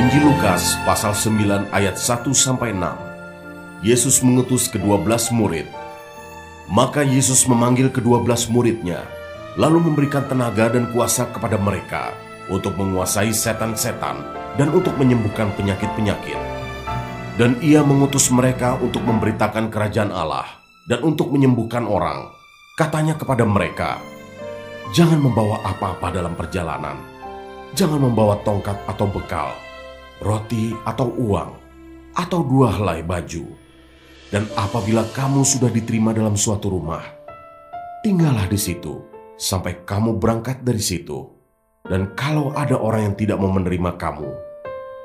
Injil Lukas pasal 9 ayat 1-6. Yesus mengutus ke-12 murid. Maka Yesus memanggil ke-12 muridnya, lalu memberikan tenaga dan kuasa kepada mereka untuk menguasai setan-setan dan untuk menyembuhkan penyakit-penyakit. Dan ia mengutus mereka untuk memberitakan kerajaan Allah dan untuk menyembuhkan orang. Katanya kepada mereka, "Jangan membawa apa-apa dalam perjalanan. Jangan membawa tongkat atau bekal, roti atau uang, atau 2 helai baju. Dan apabila kamu sudah diterima dalam suatu rumah, tinggallah di situ sampai kamu berangkat dari situ. Dan kalau ada orang yang tidak mau menerima kamu,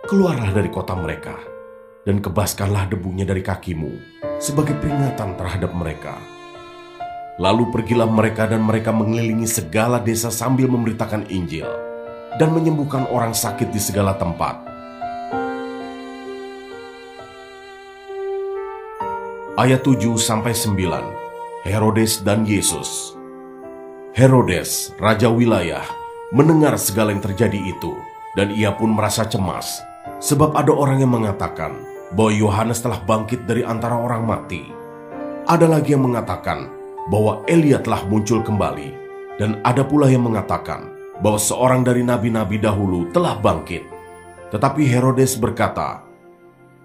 keluarlah dari kota mereka dan kebaskanlah debunya dari kakimu sebagai peringatan terhadap mereka." Lalu pergilah mereka dan mereka mengelilingi segala desa sambil memberitakan Injil dan menyembuhkan orang sakit di segala tempat. Ayat 7-9. Herodes dan Yesus. Herodes, raja wilayah, mendengar segala yang terjadi itu, dan ia pun merasa cemas, sebab ada orang yang mengatakan bahwa Yohanes telah bangkit dari antara orang mati. Ada lagi yang mengatakan bahwa Elia telah muncul kembali, dan ada pula yang mengatakan bahwa seorang dari nabi-nabi dahulu telah bangkit. Tetapi Herodes berkata,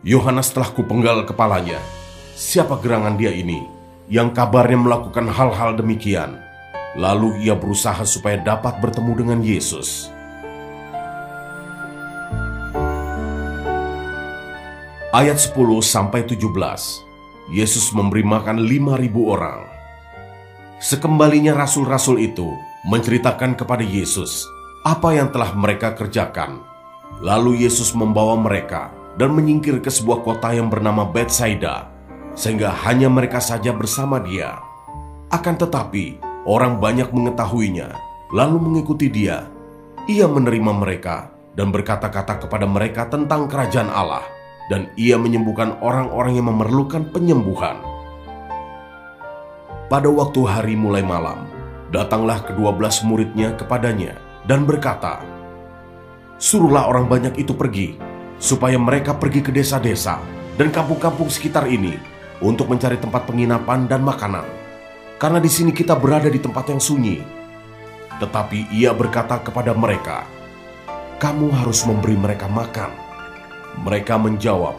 "Yohanes telah kupenggal kepalanya. Siapa gerangan dia ini yang kabarnya melakukan hal-hal demikian?" Lalu ia berusaha supaya dapat bertemu dengan Yesus. Ayat 10-17. Yesus memberi makan 5.000 orang. Sekembalinya rasul-rasul itu menceritakan kepada Yesus apa yang telah mereka kerjakan. Lalu Yesus membawa mereka dan menyingkir ke sebuah kota yang bernama Betsaida, sehingga hanya mereka saja bersama dia. Akan tetapi orang banyak mengetahuinya, lalu mengikuti dia. Ia menerima mereka dan berkata-kata kepada mereka tentang kerajaan Allah, dan ia menyembuhkan orang-orang yang memerlukan penyembuhan. Pada waktu hari mulai malam, datanglah ke-12 muridnya kepadanya dan berkata, "Suruhlah orang banyak itu pergi, supaya mereka pergi ke desa-desa dan kampung-kampung sekitar ini untuk mencari tempat penginapan dan makanan, karena di sini kita berada di tempat yang sunyi." Tetapi ia berkata kepada mereka, "Kamu harus memberi mereka makan." Mereka menjawab,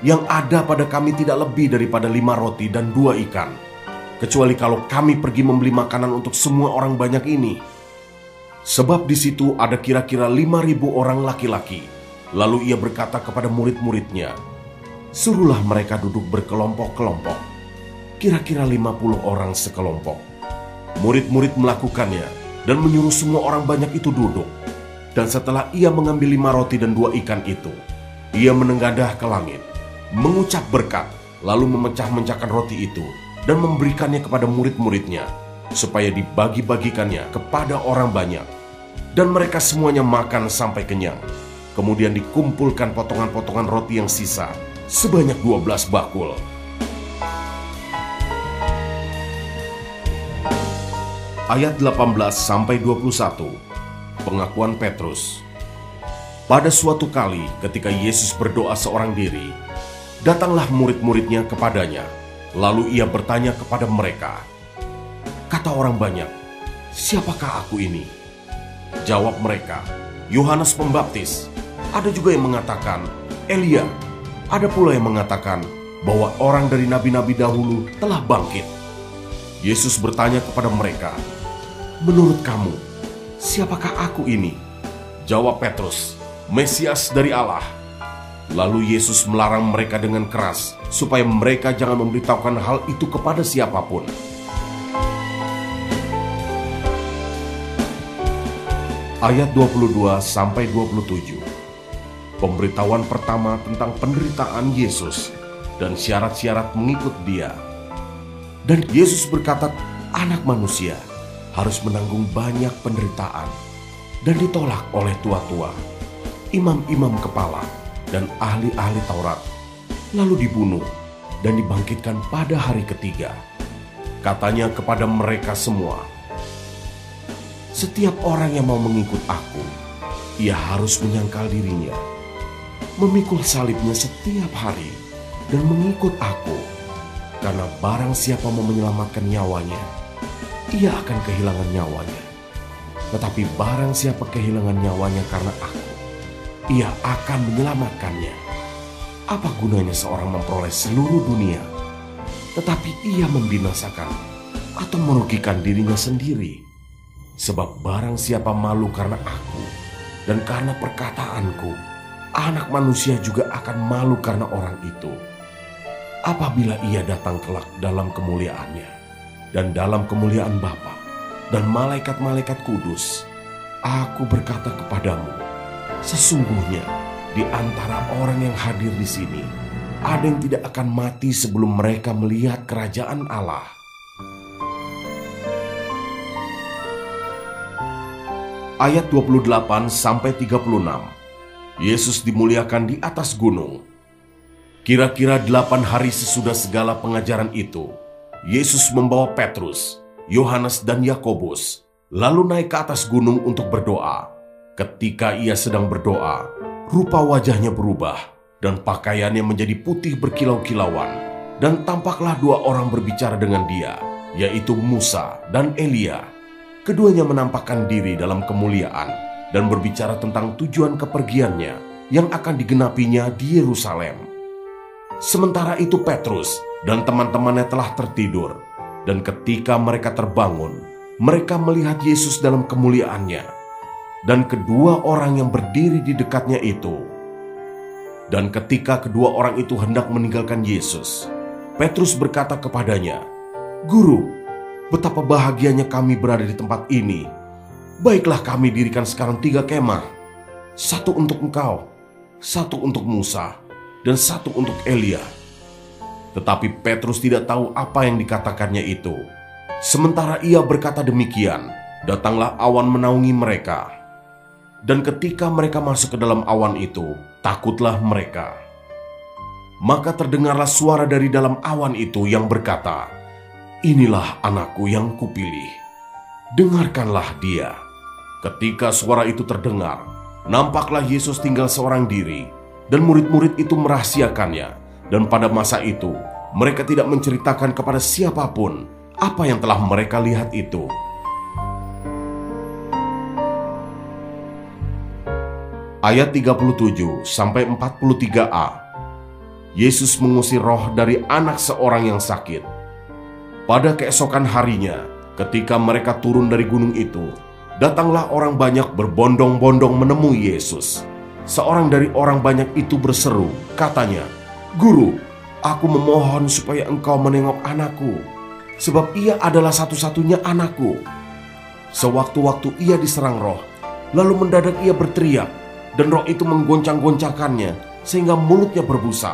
"Yang ada pada kami tidak lebih daripada 5 roti dan 2 ikan, kecuali kalau kami pergi membeli makanan untuk semua orang banyak ini." Sebab di situ ada kira-kira 5.000 orang laki-laki. Lalu ia berkata kepada murid-muridnya, "Suruhlah mereka duduk berkelompok-kelompok, kira-kira 50 orang sekelompok." Murid-murid melakukannya dan menyuruh semua orang banyak itu duduk. Dan setelah ia mengambil 5 roti dan 2 ikan itu, ia menengadah ke langit, mengucap berkat, lalu memecah-mecahkan roti itu dan memberikannya kepada murid-muridnya, supaya dibagi-bagikannya kepada orang banyak. Dan mereka semuanya makan sampai kenyang. Kemudian dikumpulkan potongan-potongan roti yang sisa, sebanyak 12 bakul. Ayat 18-21. Pengakuan Petrus. Pada suatu kali ketika Yesus berdoa seorang diri, datanglah murid-muridnya kepadanya. Lalu ia bertanya kepada mereka, "Kata orang banyak, siapakah aku ini?" Jawab mereka, "Yohanes Pembaptis." Ada juga yang mengatakan Elia. Ada pula yang mengatakan bahwa orang dari nabi-nabi dahulu telah bangkit. Yesus bertanya kepada mereka, "Menurut kamu, siapakah aku ini?" Jawab Petrus, "Mesias dari Allah." Lalu Yesus melarang mereka dengan keras supaya mereka jangan memberitahukan hal itu kepada siapapun. Ayat 22-27. Pemberitahuan pertama tentang penderitaan Yesus dan syarat-syarat mengikut dia. Dan Yesus berkata, Anak Manusia harus menanggung banyak penderitaan dan ditolak oleh tua-tua, imam-imam kepala, dan ahli-ahli Taurat, lalu dibunuh dan dibangkitkan pada hari ketiga. Katanya kepada mereka semua, "Setiap orang yang mau mengikut aku, ia harus menyangkal dirinya, memikul salibnya setiap hari, dan mengikut aku. Karena barang siapa mau menyelamatkan nyawanya, ia akan kehilangan nyawanya. Tetapi barang siapa kehilangan nyawanya karena aku, ia akan menyelamatkannya. Apa gunanya seorang memperoleh seluruh dunia, tetapi ia membinasakan atau merugikan dirinya sendiri? Sebab barang siapa malu karena aku dan karena perkataanku, Anak Manusia juga akan malu karena orang itu, apabila ia datang kelak dalam kemuliaannya dan dalam kemuliaan Bapa dan malaikat-malaikat kudus. Aku berkata kepadamu, sesungguhnya di antara orang yang hadir di sini ada yang tidak akan mati sebelum mereka melihat kerajaan Allah. Ayat 28-36. Yesus dimuliakan di atas gunung. Kira-kira 8 hari sesudah segala pengajaran itu, Yesus membawa Petrus, Yohanes dan Yakobus, lalu naik ke atas gunung untuk berdoa. Ketika ia sedang berdoa, rupa wajahnya berubah dan pakaiannya menjadi putih berkilau-kilauan, dan tampaklah 2 orang berbicara dengan dia, yaitu Musa dan Elia. Keduanya menampakkan diri dalam kemuliaan dan berbicara tentang tujuan kepergiannya yang akan digenapinya di Yerusalem. Sementara itu Petrus dan teman-temannya telah tertidur, dan ketika mereka terbangun, mereka melihat Yesus dalam kemuliaannya dan kedua orang yang berdiri di dekatnya itu. Dan ketika kedua orang itu hendak meninggalkan Yesus, Petrus berkata kepadanya, "Guru, betapa bahagianya kami berada di tempat ini. Baiklah kami dirikan sekarang 3 kemah, 1 untuk engkau, 1 untuk Musa, dan 1 untuk Elia." Tetapi Petrus tidak tahu apa yang dikatakannya itu. Sementara ia berkata demikian, datanglah awan menaungi mereka. Dan ketika mereka masuk ke dalam awan itu, takutlah mereka. Maka terdengarlah suara dari dalam awan itu yang berkata, "Inilah anakku yang kupilih, dengarkanlah dia." Ketika suara itu terdengar, nampaklah Yesus tinggal seorang diri, dan murid-murid itu merahasiakannya. Dan pada masa itu, mereka tidak menceritakan kepada siapapun apa yang telah mereka lihat itu. Ayat 37-43a. Yesus mengusir roh dari anak seorang yang sakit. Pada keesokan harinya, ketika mereka turun dari gunung itu, datanglah orang banyak berbondong-bondong menemui Yesus. Seorang dari orang banyak itu berseru, katanya, "Guru, aku memohon supaya engkau menengok anakku, sebab ia adalah satu-satunya anakku. Sewaktu-waktu ia diserang roh, lalu mendadak ia berteriak, dan roh itu menggoncang-goncangkannya sehingga mulutnya berbusa.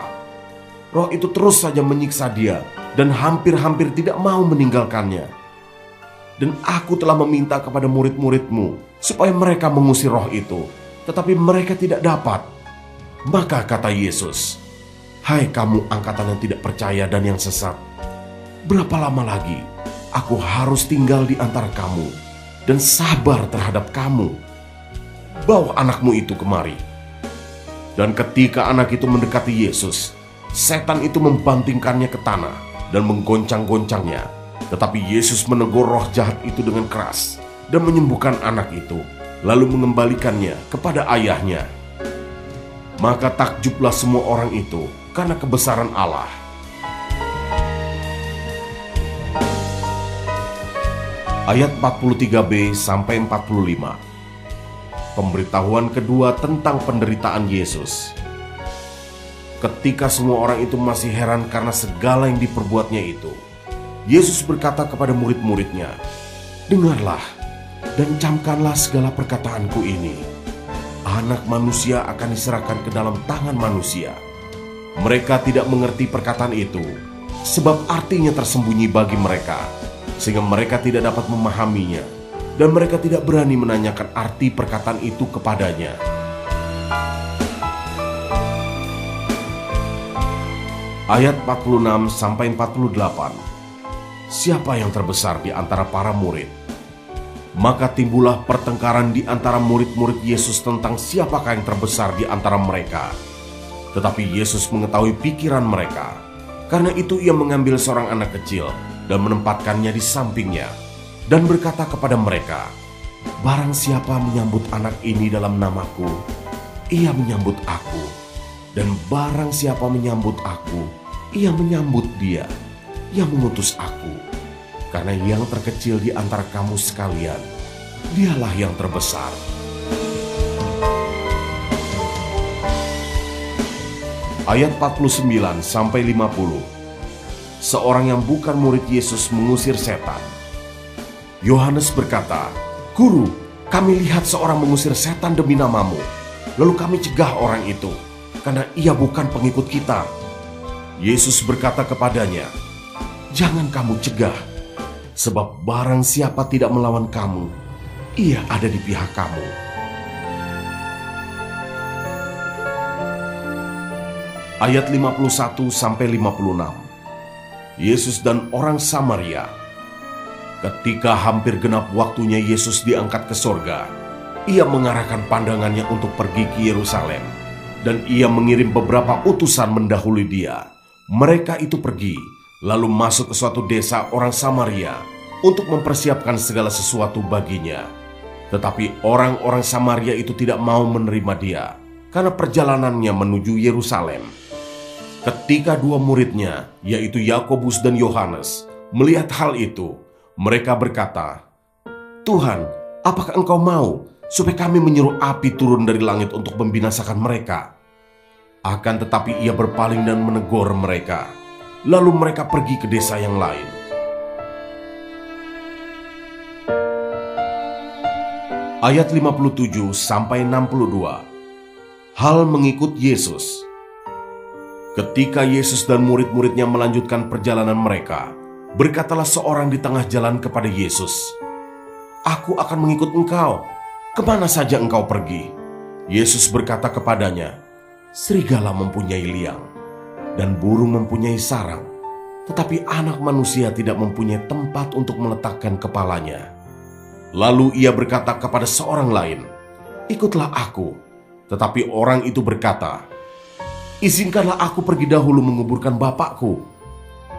Roh itu terus saja menyiksa dia dan hampir-hampir tidak mau meninggalkannya. Dan aku telah meminta kepada murid-muridmu supaya mereka mengusir roh itu, tetapi mereka tidak dapat." Maka kata Yesus, "Hai kamu angkatan yang tidak percaya dan yang sesat, berapa lama lagi aku harus tinggal di antara kamu dan sabar terhadap kamu? Bawa anakmu itu kemari." Dan ketika anak itu mendekati Yesus, setan itu membantingkannya ke tanah dan menggoncang-goncangnya. Tetapi Yesus menegur roh jahat itu dengan keras dan menyembuhkan anak itu, lalu mengembalikannya kepada ayahnya. Maka takjublah semua orang itu karena kebesaran Allah. Ayat 43b-45. Pemberitahuan kedua tentang penderitaan Yesus. Ketika semua orang itu masih heran karena segala yang diperbuatnya itu, Yesus berkata kepada murid-muridnya, "Dengarlah dan camkanlah segala perkataanku ini. Anak Manusia akan diserahkan ke dalam tangan manusia." Mereka tidak mengerti perkataan itu, sebab artinya tersembunyi bagi mereka, sehingga mereka tidak dapat memahaminya, dan mereka tidak berani menanyakan arti perkataan itu kepadanya. Ayat 46-48. Siapa yang terbesar di antara para murid? Maka timbullah pertengkaran di antara murid-murid Yesus tentang siapakah yang terbesar di antara mereka. Tetapi Yesus mengetahui pikiran mereka. Karena itu ia mengambil seorang anak kecil dan menempatkannya di sampingnya, dan berkata kepada mereka, "Barang siapa menyambut anak ini dalam namaku, ia menyambut aku. Dan barang siapa menyambut aku, ia menyambut dia yang mengutus aku. Karena yang terkecil di antara kamu sekalian, dialah yang terbesar." Ayat 49-50. Seorang yang bukan murid Yesus mengusir setan. Yohanes berkata, "Guru, kami lihat seorang mengusir setan demi namamu. Lalu kami cegah orang itu, karena ia bukan pengikut kita." Yesus berkata kepadanya, "Jangan kamu cegah, sebab barang siapa tidak melawan kamu, ia ada di pihak kamu." Ayat 51-56. Yesus dan orang Samaria. Ketika hampir genap waktunya Yesus diangkat ke sorga, ia mengarahkan pandangannya untuk pergi ke Yerusalem, dan ia mengirim beberapa utusan mendahului dia. Mereka itu pergi, lalu masuk ke suatu desa orang Samaria untuk mempersiapkan segala sesuatu baginya. Tetapi orang-orang Samaria itu tidak mau menerima dia, karena perjalanannya menuju Yerusalem. Ketika dua muridnya, yaitu Yakobus dan Yohanes, melihat hal itu, mereka berkata, "Tuhan, apakah Engkau mau supaya kami menyuruh api turun dari langit untuk membinasakan mereka?" Akan tetapi ia berpaling dan menegur mereka. Lalu mereka pergi ke desa yang lain. Ayat 57-62. Hal mengikut Yesus. Ketika Yesus dan murid-muridnya melanjutkan perjalanan mereka, berkatalah seorang di tengah jalan kepada Yesus, "Aku akan mengikut Engkau, kemana saja Engkau pergi." Yesus berkata kepadanya, "Serigala mempunyai liang, dan burung mempunyai sarang, tetapi Anak Manusia tidak mempunyai tempat untuk meletakkan kepalanya." Lalu ia berkata kepada seorang lain, "Ikutlah aku." Tetapi orang itu berkata, "Izinkanlah aku pergi dahulu menguburkan Bapakku."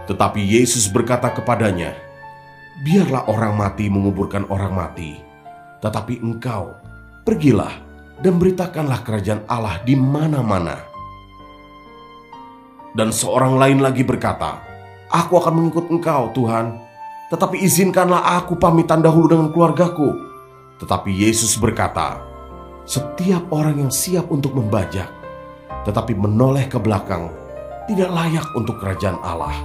Tetapi Yesus berkata kepadanya, "Biarlah orang mati menguburkan orang mati, tetapi engkau pergilah dan beritakanlah kerajaan Allah di mana-mana." Dan seorang lain lagi berkata, "Aku akan mengikut Engkau, Tuhan, tetapi izinkanlah aku pamitan dahulu dengan keluargaku." Tetapi Yesus berkata, "Setiap orang yang siap untuk membajak, tetapi menoleh ke belakang, tidak layak untuk kerajaan Allah."